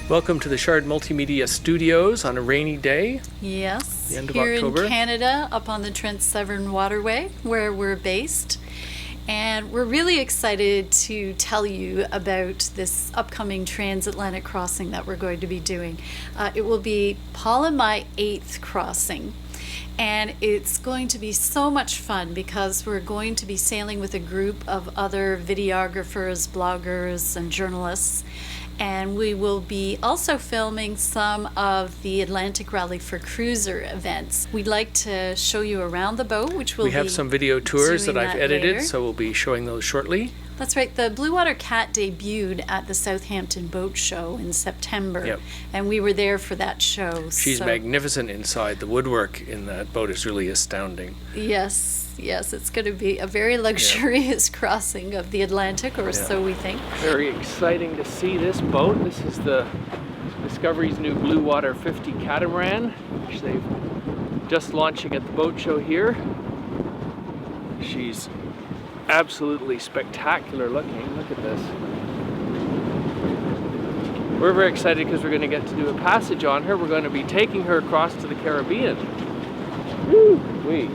Welcome to the Shard Multimedia Studios on a rainy day. Yes, the end of here October. In Canada, up on the Trans-Severn Waterway, where we're based. And we're really excited to tell you about this upcoming transatlantic crossing that we're going to be doing. It will be Paul and my 8th crossing. And it's going to be so much fun because we're going to be sailing with a group of other videographers, bloggers, and journalists. And we will be also filming some of the Atlantic Rally for Cruiser events. We'd like to show you around the boat, which will be We have some video tours that I've edited, later. so we'll be showing those shortly. That's right. The Bluewater Cat debuted at the Southampton Boat Show in September, Yep. and we were there for that show. She's so, magnificent inside. The woodwork in that boat is really astounding. Yes, it's going to be a very luxurious crossing of the Atlantic, or so we think. Very exciting to see this boat. This is the Discovery's new Bluewater 50 Catamaran, which they've just launching at the boat show here. She's absolutely spectacular looking. Look at this. We're very excited because we're going to get to do a passage on her. We're going to be taking her across to the Caribbean. Woo-wee.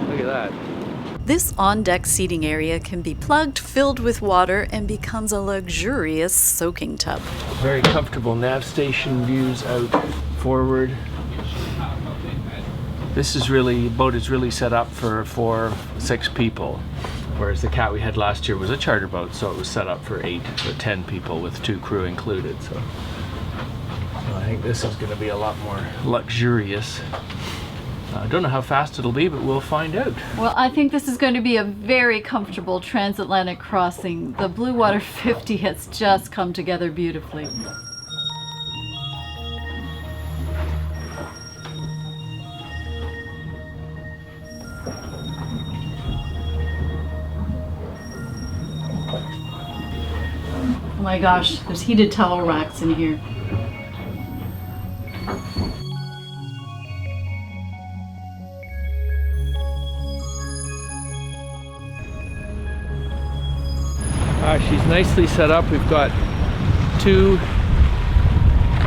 Look at that. This on-deck seating area can be plugged, filled with water, and becomes a luxurious soaking tub. Very comfortable nav station views out forward. This is really, boat is really set up for 4-6 people, whereas the Cat we had last year was a charter boat, so it was set up for 8 or 10 people with 2 crew included. So I think this is going to be a lot more luxurious. I don't know how fast it'll be, but we'll find out. Well, I think this is going to be a very comfortable transatlantic crossing. The Bluewater 50 has just come together beautifully. Oh my gosh, there's heated towel racks in here. She's nicely set up. We've got 2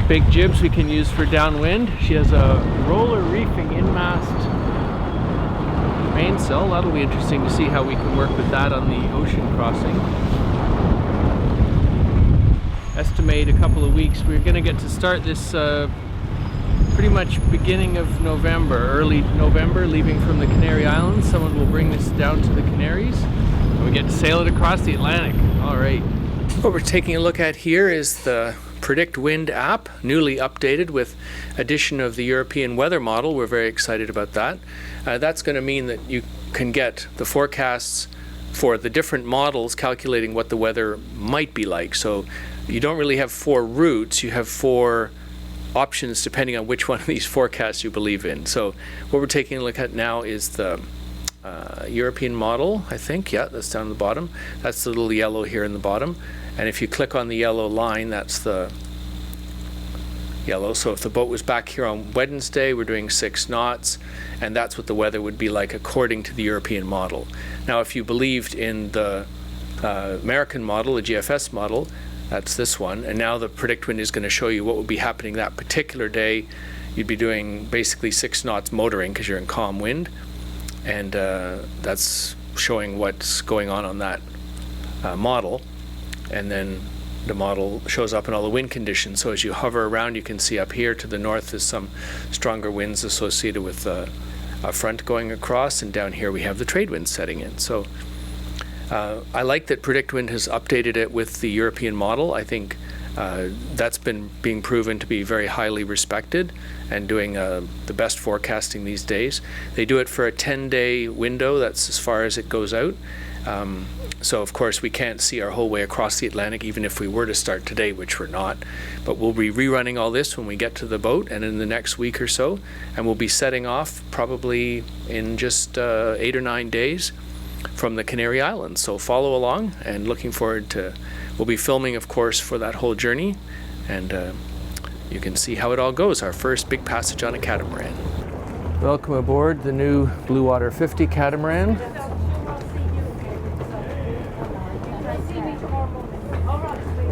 big jibs we can use for downwind. She has a roller reefing in-mast mainsail. That'll be interesting to see how we can work with that on the ocean crossing. Estimate a couple of weeks. We're going to get to start this pretty much beginning of November, early November, leaving from the Canary Islands. Someone will bring this down to the Canaries. We get to sail it across the Atlantic. All right. What we're taking a look at here is the PredictWind app, newly updated with addition of the European weather model. We're very excited about that. That's going to mean that you can get the forecasts for the different models calculating what the weather might be like. So you don't really have 4 routes, you have 4 options depending on which one of these forecasts you believe in. So what we're taking a look at now is the European model, I think. Yeah, that's down at the bottom. That's the little yellow here in the bottom. And if you click on the yellow line, that's the yellow. So if the boat was back here on Wednesday, we're doing 6 knots, and that's what the weather would be like according to the European model. Now, if you believed in the American model, the GFS model, that's this one. And now the PredictWind is going to show you what would be happening that particular day. You'd be doing basically 6 knots motoring because you're in calm wind. And that's showing what's going on that model. And then the model shows up in all the wind conditions. So as you hover around, you can see up here to the north is some stronger winds associated with a front going across, and down here we have the trade winds setting in. So I like that PredictWind has updated it with the European model. I think that's been being proven to be very highly respected and doing the best forecasting these days. They do it for a 10-day window. That's as far as it goes out. So of course we can't see our whole way across the Atlantic even if we were to start today, which we're not. But we'll be rerunning all this when we get to the boat and in the next week or so. And we'll be setting off probably in just 8 or 9 days from the Canary Islands. So follow along, and looking forward to, we'll be filming of course for that whole journey, and you can see how it all goes, our first big passage on a catamaran. Welcome aboard the new Bluewater 50 catamaran.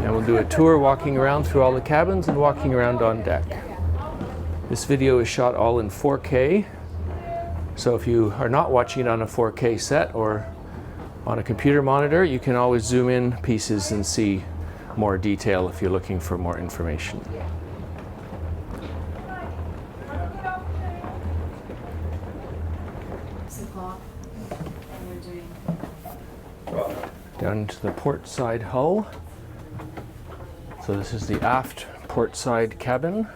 And we'll We'll do a tour walking around through all the cabins and walking around on deck. This video is shot all in 4K, so if you are not watching it on a 4K set or on a computer monitor, you can always zoom in pieces and see more detail if you're looking for more information. Down to the port side hull. So this is the aft portside cabin.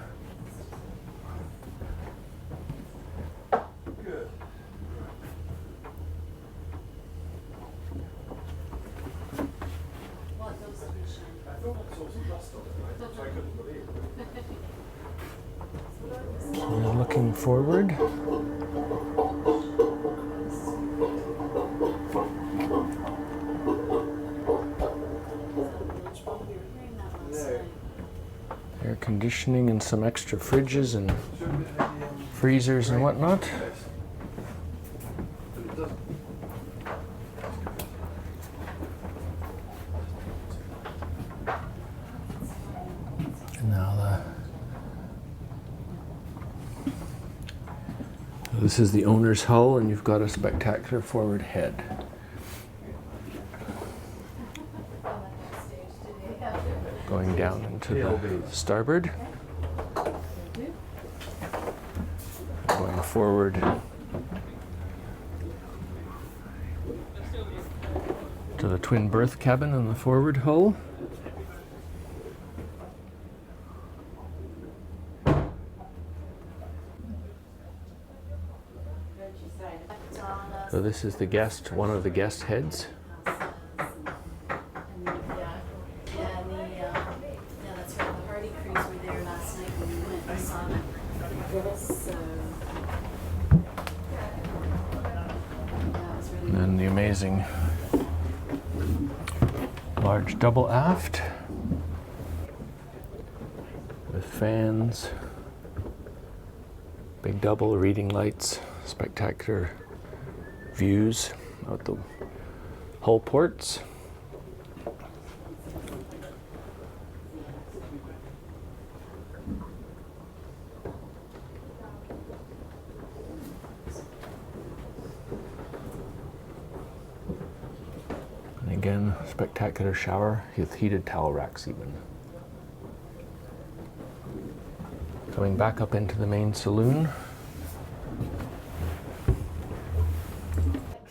And looking forward. Air conditioning and some extra fridges and freezers and whatnot. Now this is the owner's hull, and you've got a spectacular forward head. Going down into the starboard. Going forward. To the twin berth cabin in the forward hull. So this is the guest, one of the guest heads. And then the amazing large double aft with fans, big double reading lights, spectacular views out the hull ports. And again, spectacular shower with heated towel racks even. Coming back up into the main saloon.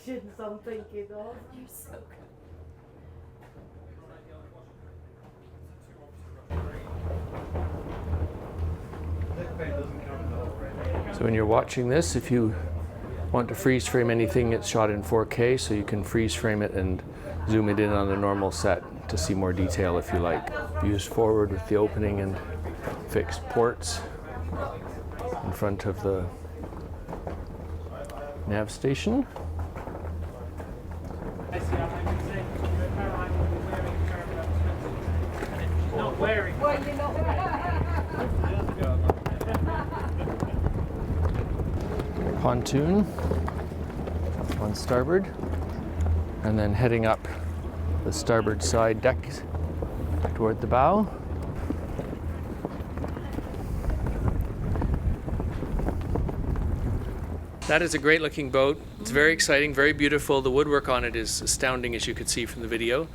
You're so good. So when you're watching this, if you want to freeze frame anything, it's shot in 4K, so you can freeze frame it and zoom it in on a normal set to see more detail if you like. Views forward with the opening and fixed ports in front of the nav station. Pontoon on starboard, and then heading up the starboard side deck toward the bow. That is a great looking boat. It's very exciting, very beautiful. The woodwork on it is astounding, as you could see from the video.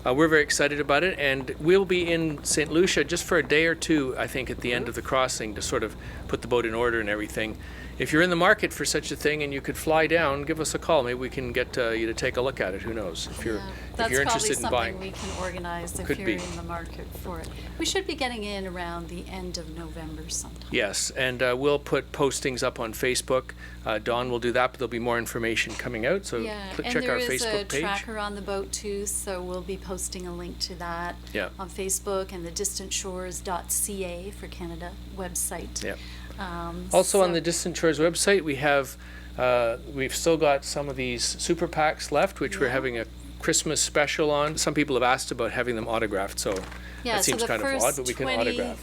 We're very excited about it, and we'll be in St. Lucia just for a day or two, I think, at the end of the crossing to sort of put the boat in order and everything. If you're in the market for such a thing and you could fly down, give us a call. Maybe we can get you to take a look at it. Who knows? If you're interested in buying. That's probably something we can organize if you're in the market for it. We should be getting in around the end of November sometime. Yes, and we'll put postings up on Facebook. Dawn will do that, but there'll be more information coming out. So check our Facebook page. And there is a tracker on the boat too, so we'll be posting a link to that on Facebook and the distantshores.ca for Canada website. Yeah. Also on the Distant Shores website, we have we've still got some of these super packs left, which we're having a Christmas special on. Some people have asked about having them autographed, so that seems kind of odd, but we can autograph.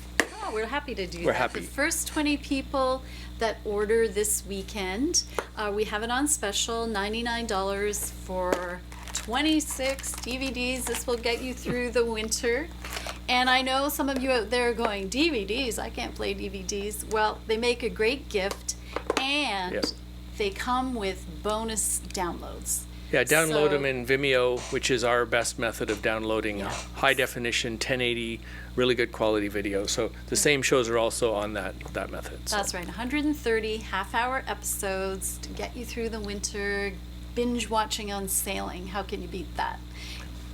Oh, we're happy to do We're that. happy. The first 20 people that order this weekend, we have it on special, $99 for 26 DVDs. This will get you through the winter. And I know some of you out there are going, DVDs, I can't play DVDs. Well, they make a great gift, and Yes. they come with bonus downloads. Yeah, download So- them in Vimeo, which is our best method of downloading Yeah. high definition, 1080, really good quality video. So the same shows are also on that method. So. That's right, 130 half-hour episodes to get you through the winter, binge watching on sailing. How can you beat that?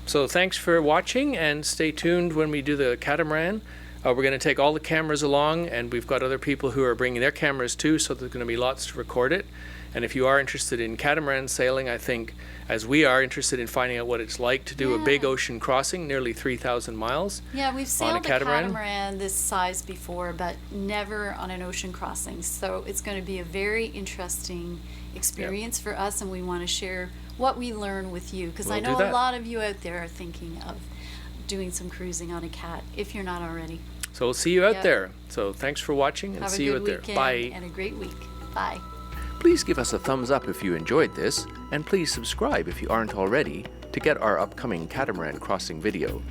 So thanks for watching, and stay tuned when we do the Catamaran. We're going to take all the cameras along, and we've got other people who are bringing their cameras too, so there's going to be lots to record it. And if you are interested in catamaran sailing, I think, as we are interested in finding out what it's like to do a big Yeah. ocean crossing, nearly 3,000 miles. Yeah, we've sailed a catamaran? catamaran this size before, but never on an ocean crossing. So it's going to be a very interesting experience for us, and we want to share what we learn with you, because I We'll do know a that. lot of you out there are thinking of doing some cruising on a cat, if you're not already. So we'll see you out Yep. there. So thanks for watching, and Have see a you good out there. weekend Bye. and a great week. Bye. Please give us a thumbs up if you enjoyed this, and please subscribe if you aren't already to get our upcoming catamaran crossing video.